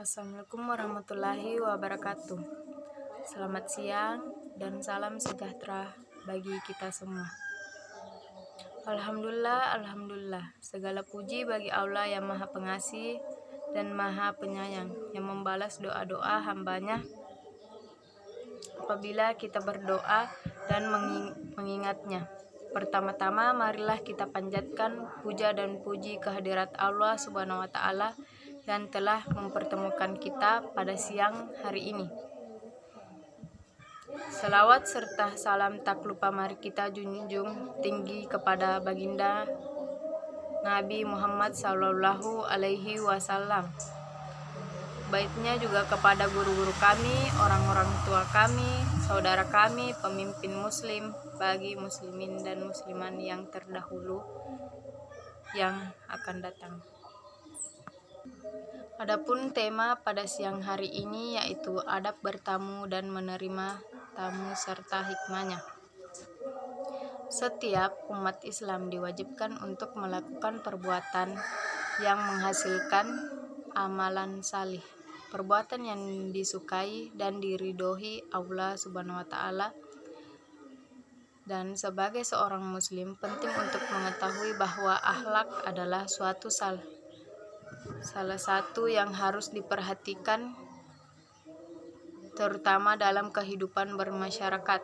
Assalamualaikum warahmatullahi wabarakatuh. Selamat siang dan salam sejahtera bagi kita semua. Alhamdulillah, segala puji bagi Allah yang Maha Pengasih dan Maha Penyayang, yang membalas doa-doa hambanya apabila kita berdoa dan mengingatnya. Pertama-tama marilah kita panjatkan puja dan puji kehadirat Allah Subhanahu wa Ta'ala yang telah mempertemukan kita pada siang hari ini. Selawat serta salam tak lupa mari kita junjung tinggi kepada baginda Nabi Muhammad Sallallahu Alaihi Wasallam. Baiknya juga kepada guru-guru kami, orang-orang tua kami, saudara kami, pemimpin muslim, bagi muslimin dan musliman yang terdahulu yang akan datang. Adapun tema pada siang hari ini yaitu adab bertamu dan menerima tamu serta hikmahnya. Setiap umat Islam diwajibkan untuk melakukan perbuatan yang menghasilkan amalan salih, perbuatan yang disukai dan diridhoi Allah Subhanahu wa Ta'ala. Dan sebagai seorang muslim penting untuk mengetahui bahwa akhlak adalah salah satu yang harus diperhatikan terutama dalam kehidupan bermasyarakat.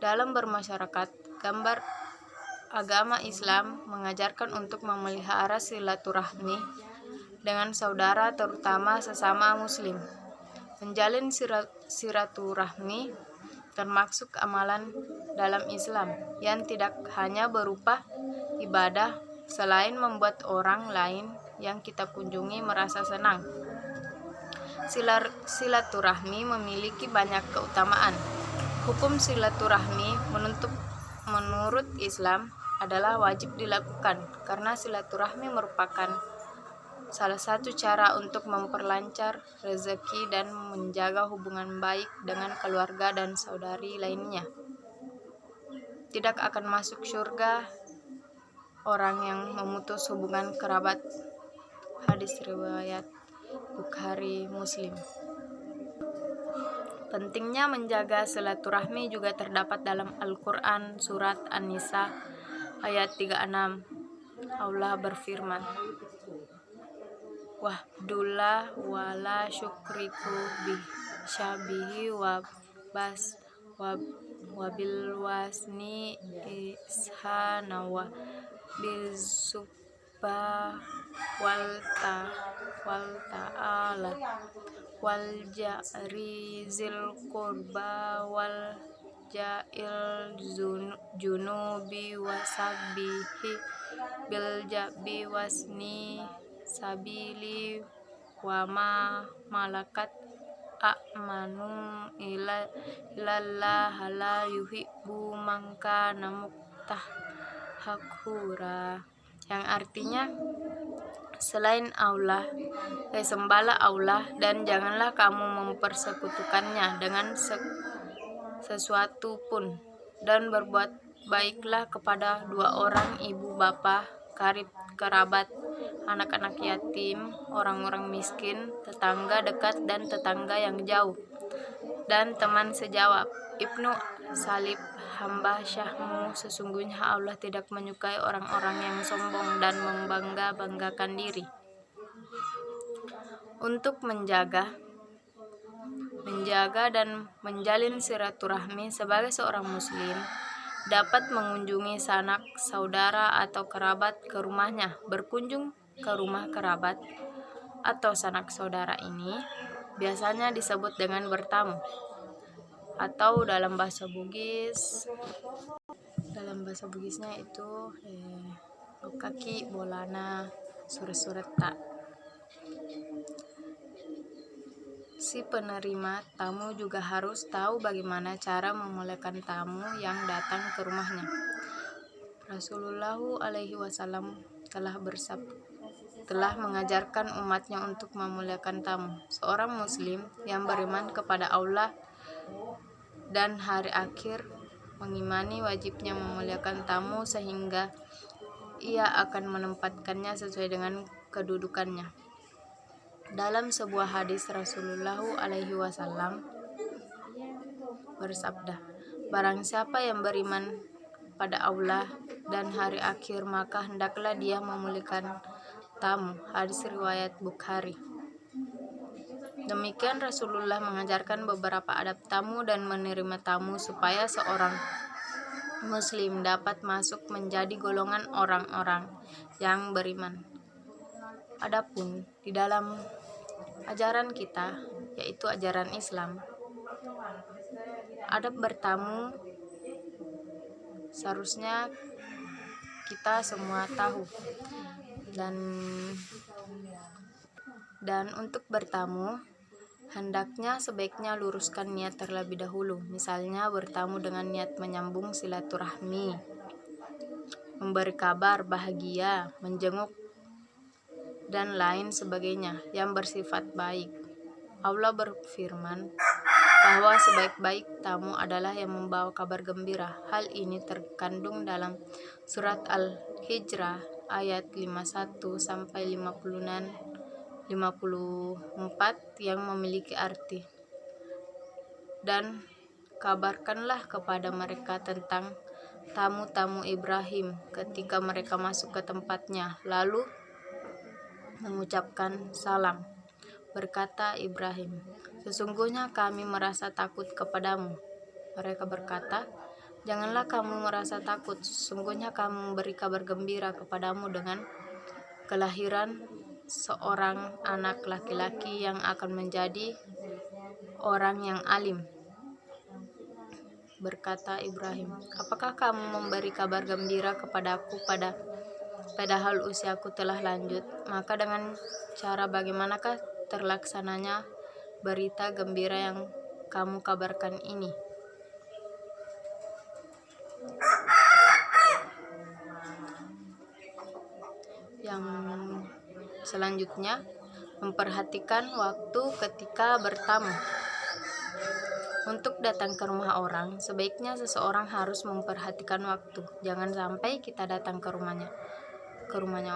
Dalam bermasyarakat, gambar agama Islam mengajarkan untuk memelihara silaturahmi dengan saudara terutama sesama muslim. Menjalin silaturahmi termasuk amalan dalam Islam yang tidak hanya berupa ibadah, selain membuat orang lain yang kita kunjungi merasa senang. Silaturahmi memiliki banyak keutamaan. Hukum silaturahmi menurut Islam adalah wajib dilakukan karena silaturahmi merupakan salah satu cara untuk memperlancar rezeki dan menjaga hubungan baik dengan keluarga dan saudari lainnya. Tidak akan masuk surga orang yang memutus hubungan kerabat. Hadis riwayat Bukhari Muslim. Pentingnya menjaga silaturahmi juga terdapat dalam Al-Quran surat An-Nisa ayat 36. Allah berfirman, "Wahdullah wala syukriku bih syabihi wabil wasni ishana wa bizubba wal ta'ala wal ja'ri zil qurba wal ja'il junubi wasabbihi bil jabi wasni sabili wa ma malakat a'manu ilallah la yuhibbu man kana muktahakura," yang artinya selain Allah, sembahlah Allah dan janganlah kamu mempersekutukannya dengan sesuatu pun, dan berbuat baiklah kepada dua orang ibu bapa, karib kerabat, anak-anak yatim, orang-orang miskin, tetangga dekat dan tetangga yang jauh, dan teman sejawat. Ibnu Salib, hamba Syahmu, sesungguhnya Allah tidak menyukai orang-orang yang sombong dan membangga-banggakan diri. Untuk menjaga dan menjalin silaturahmi sebagai seorang muslim dapat mengunjungi sanak saudara atau kerabat ke rumahnya. Berkunjung ke rumah kerabat atau sanak saudara ini biasanya disebut dengan bertamu, atau dalam bahasa Bugisnya itu kaki bolana surat tak. Si penerima tamu juga harus tahu bagaimana cara memuliakan tamu yang datang ke rumahnya. Rasulullah alaihi wasallam telah mengajarkan umatnya untuk memuliakan tamu. Seorang muslim yang beriman kepada Allah dan hari akhir mengimani wajibnya memuliakan tamu sehingga ia akan menempatkannya sesuai dengan kedudukannya. Dalam sebuah hadis Rasulullah alaihi wasallam bersabda, "Barang siapa yang beriman pada Allah dan hari akhir, maka hendaklah dia memuliakan tamu." Hadis riwayat Bukhari. Demikian Rasulullah mengajarkan beberapa adab tamu dan menerima tamu supaya seorang muslim dapat masuk menjadi golongan orang-orang yang beriman. Adapun di dalam ajaran kita, yaitu ajaran Islam, adab bertamu seharusnya kita semua tahu, dan untuk bertamu hendaknya sebaiknya luruskan niat terlebih dahulu. Misalnya bertamu dengan niat menyambung silaturahmi, memberi kabar bahagia, menjenguk, dan lain sebagainya yang bersifat baik. Allah berfirman bahwa sebaik-baik tamu adalah yang membawa kabar gembira. Hal ini terkandung dalam surat Al-Hijrah ayat 51 sampai 54 yang memiliki arti, "Dan kabarkanlah kepada mereka tentang tamu-tamu Ibrahim ketika mereka masuk ke tempatnya, lalu mengucapkan salam. Berkata Ibrahim, sesungguhnya kami merasa takut kepadamu. Mereka berkata, janganlah kamu merasa takut, sesungguhnya kami memberi kabar gembira kepadamu dengan kelahiran seorang anak laki-laki yang akan menjadi orang yang alim." Berkata Ibrahim, "Apakah kamu memberi kabar gembira kepadaku padahal usiaku telah lanjut? Maka dengan cara bagaimanakah terlaksananya berita gembira yang kamu kabarkan ini?" Yang selanjutnya, memperhatikan waktu ketika bertamu. Untuk datang ke rumah orang, sebaiknya seseorang harus memperhatikan waktu. Jangan sampai kita datang ke rumahnya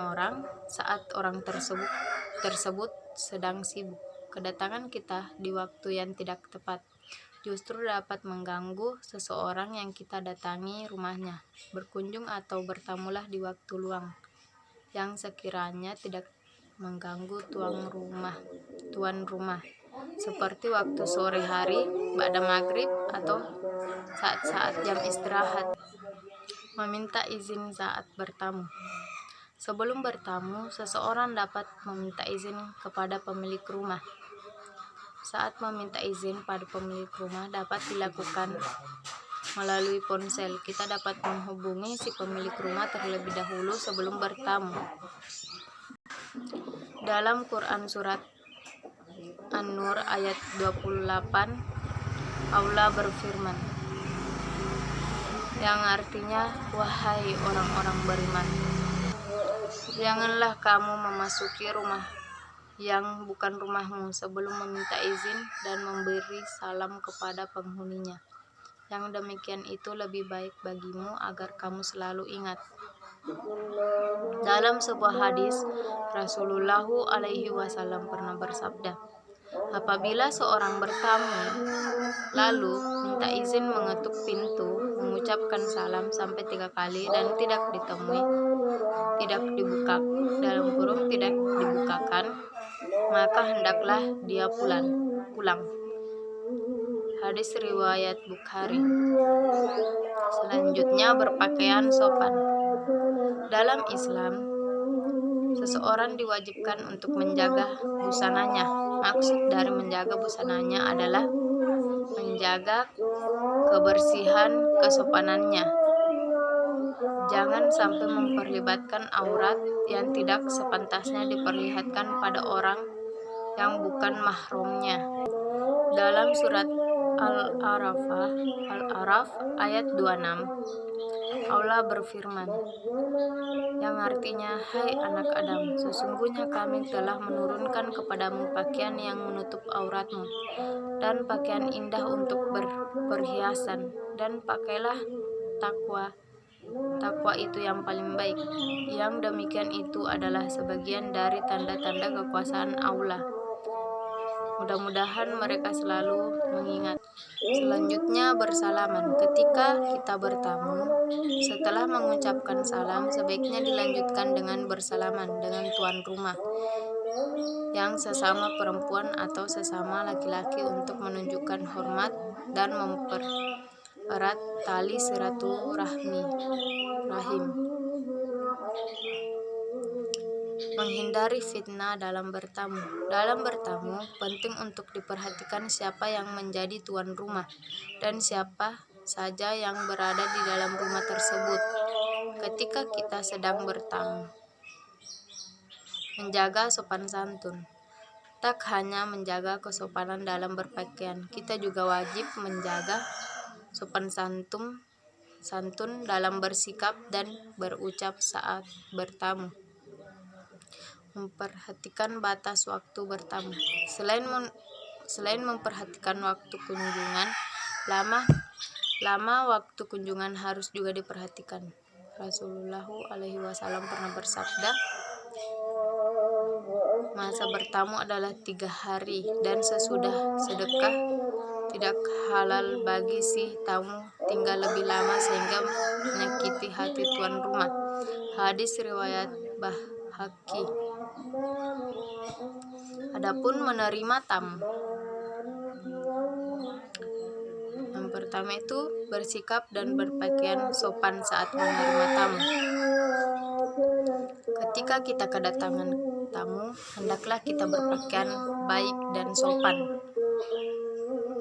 orang saat orang tersebut sedang sibuk. Kedatangan kita di waktu yang tidak tepat justru dapat mengganggu seseorang yang kita datangi rumahnya. Berkunjung atau bertamulah di waktu luang yang sekiranya tidak mengganggu tuan rumah, seperti waktu sore hari, ba'da maghrib, atau saat-saat jam istirahat. Meminta izin saat bertamu. Sebelum bertamu, seseorang dapat meminta izin kepada pemilik rumah. Saat meminta izin pada pemilik rumah dapat dilakukan melalui ponsel. Kita dapat menghubungi si pemilik rumah terlebih dahulu sebelum bertamu. Dalam Quran surat An-Nur ayat 28, Allah berfirman, yang artinya, wahai orang-orang beriman, janganlah kamu memasuki rumah yang bukan rumahmu sebelum meminta izin dan memberi salam kepada penghuninya. Yang demikian itu lebih baik bagimu agar kamu selalu ingat. Dalam sebuah hadis, Rasulullah alaihi wasallam pernah bersabda, apabila seorang bertamu lalu minta izin mengetuk pintu, mengucapkan salam sampai 3 kali dan tidak dibukakan, maka hendaklah dia pulang. Hadis riwayat Bukhari. Selanjutnya, berpakaian sopan. Dalam Islam, seseorang diwajibkan untuk menjaga busananya. Maksud dari menjaga busananya adalah menjaga kebersihan kesopanannya. Jangan sampai memperlihatkan aurat yang tidak sepantasnya diperlihatkan pada orang yang bukan mahramnya. Dalam surat Al-Araf ayat 26, Allah berfirman, yang artinya, hai anak Adam, sesungguhnya kami telah menurunkan kepadamu pakaian yang menutup auratmu dan pakaian indah untuk berperhiasan, dan pakailah takwa itu yang paling baik. Yang demikian itu adalah sebagian dari tanda-tanda kekuasaan Allah. Mudah-mudahan mereka selalu mengingat. Selanjutnya bersalaman. Ketika kita bertamu, setelah mengucapkan salam, sebaiknya dilanjutkan dengan bersalaman dengan tuan rumah yang sesama perempuan atau sesama laki-laki untuk menunjukkan hormat dan mempererat tali rahim. Menghindari fitnah dalam bertamu. Dalam bertamu, penting untuk diperhatikan siapa yang menjadi tuan rumah dan siapa saja yang berada di dalam rumah tersebut ketika kita sedang bertamu. Menjaga sopan santun. Tak hanya menjaga kesopanan dalam berpakaian, kita juga wajib menjaga sopan santun dalam bersikap dan berucap saat bertamu. Memperhatikan batas waktu bertamu. Selain memperhatikan waktu kunjungan, lama waktu kunjungan harus juga diperhatikan. Rasulullah SAW pernah bersabda, masa bertamu adalah 3 hari dan sesudah sedekah tidak halal bagi si tamu tinggal lebih lama sehingga menyakiti hati tuan rumah. Hadis riwayat Baihaqi. Adapun menerima tamu, yang pertama itu bersikap dan berpakaian sopan saat menerima tamu. Ketika kita kedatangan tamu, hendaklah kita berpakaian baik dan sopan.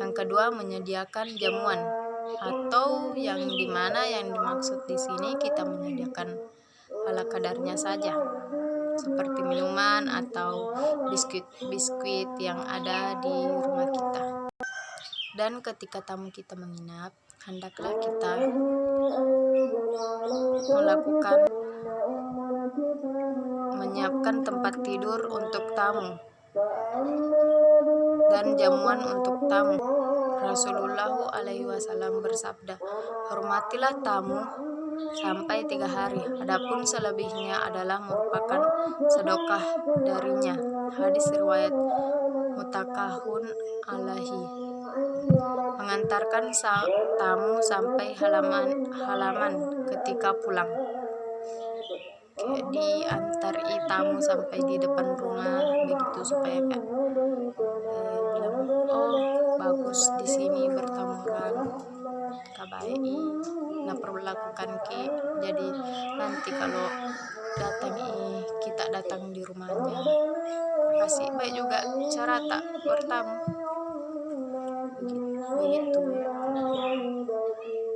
Yang kedua, menyediakan jamuan, atau yang dimana yang dimaksud di sini kita menyediakan ala kadarnya saja, seperti minuman atau biskuit yang ada di rumah kita. Dan ketika tamu kita menginap, hendaklah kita menyiapkan tempat tidur untuk tamu dan jamuan untuk tamu. Rasulullah SAW bersabda, hormatilah tamu sampai 3 hari, adapun selebihnya adalah merupakan sedekah darinya. Hadis riwayat muttafaqun alaihi. Mengantarkan tamu sampai halaman ketika pulang. Diantari tamu sampai di depan rumah begitu supaya bilang, oh bagus di sini bertamu orang kabaik, nah perlakukan ki, jadi nanti kalau kita datang di rumahnya kasih baik juga cara tak bertamu begitu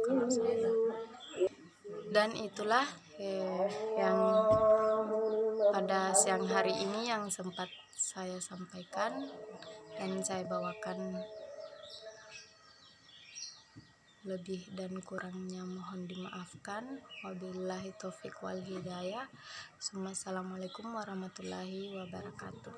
kalau saya. Dan itulah yang pada siang hari ini yang sempat saya sampaikan dan saya bawakan. Lebih dan kurangnya mohon dimaafkan. Wabillahi taufiq wal hidayah. Assalamualaikum warahmatullahi wabarakatuh.